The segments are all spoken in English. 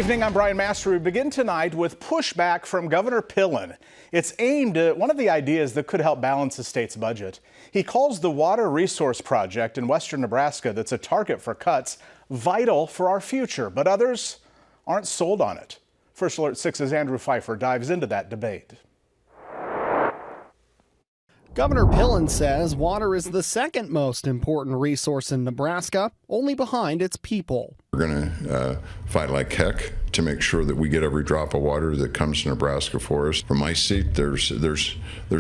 Evening, I'm Brian Master. We begin tonight with pushback from Governor Pillen. It's aimed at one of the ideas that could help balance the state's budget. He calls the Water Resource Project in western Nebraska, that's a target for cuts, vital for our future, but others aren't sold on it. First Alert 6's Andrew Pfeiffer dives into that debate. Governor Pillen says water is the second most important resource in Nebraska, only behind its people. We're going to fight like heck to make sure that we get every drop of water that comes to Nebraska for us. From my seat, there's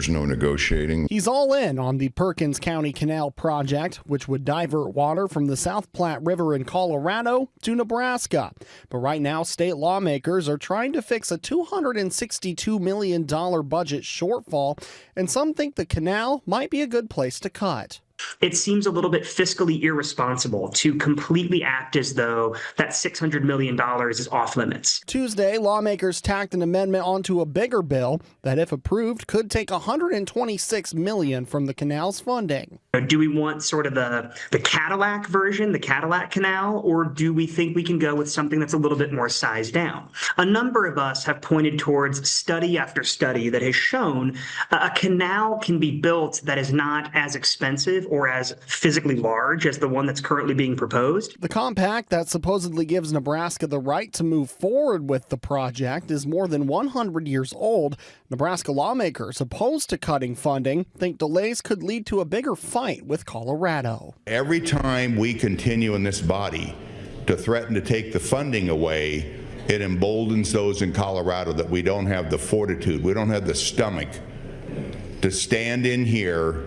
no negotiating. He's all in on the Perkins County canal project, which would divert water from the South Platte River in Colorado to Nebraska. But right now, state lawmakers are trying to fix a $262 million budget shortfall, and some think the canal might be a good place to cut. It seems a little bit fiscally irresponsible to completely act as though that $600 million is off limits. Tuesday, lawmakers tacked an amendment onto a bigger bill that, if approved, could take $126 million from the canal's funding. Do we want sort of the Cadillac version, the Cadillac Canal, or do we think we can go with something that's a little bit more sized down? A number of us have pointed towards study after study that has shown a canal can be built that is not as expensive or as physically large as the one that's currently being proposed. The compact that supposedly gives Nebraska the right to move forward with the project is more than 100 years old. Nebraska lawmakers opposed to cutting funding think delays could lead to a bigger fight with Colorado. Every time we continue in this body to threaten to take the funding away, it emboldens those in Colorado that we don't have the fortitude, we don't have the stomach to stand in here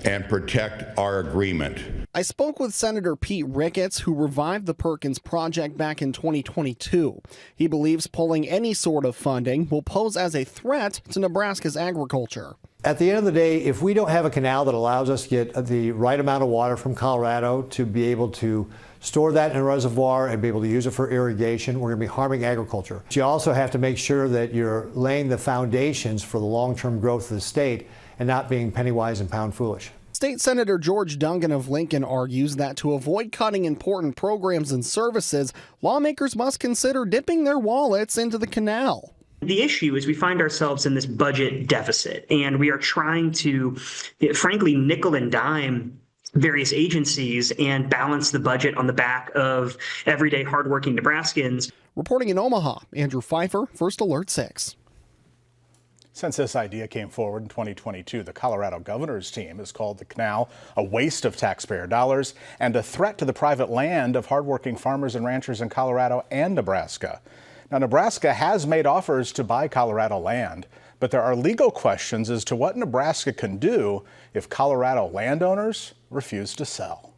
and protect our agreement. I spoke with Senator Pete Ricketts, who revived the Perkins project back in 2022. He believes pulling any sort of funding will pose as a threat to Nebraska's agriculture. At the end of the day, if we don't have a canal that allows us to get the right amount of water from Colorado to be able to store that in a reservoir and be able to use it for irrigation, we're going to be harming agriculture. You also have to make sure that you're laying the foundations for the long-term growth of the state and not being penny wise and pound foolish. State Senator George Duncan of Lincoln argues that to avoid cutting important programs and services, lawmakers must consider dipping their wallets into the canal. The issue is we find ourselves in this budget deficit, and we are trying to, frankly, nickel and dime various agencies and balance the budget on the back of everyday hardworking Nebraskans. Reporting in Omaha, Andrew Pfeiffer, First Alert 6. Since this idea came forward in 2022, the Colorado governor's team has called the canal a waste of taxpayer dollars and a threat to the private land of hardworking farmers and ranchers in Colorado and Nebraska. Now, Nebraska has made offers to buy Colorado land, but there are legal questions as to what Nebraska can do if Colorado landowners refuse to sell.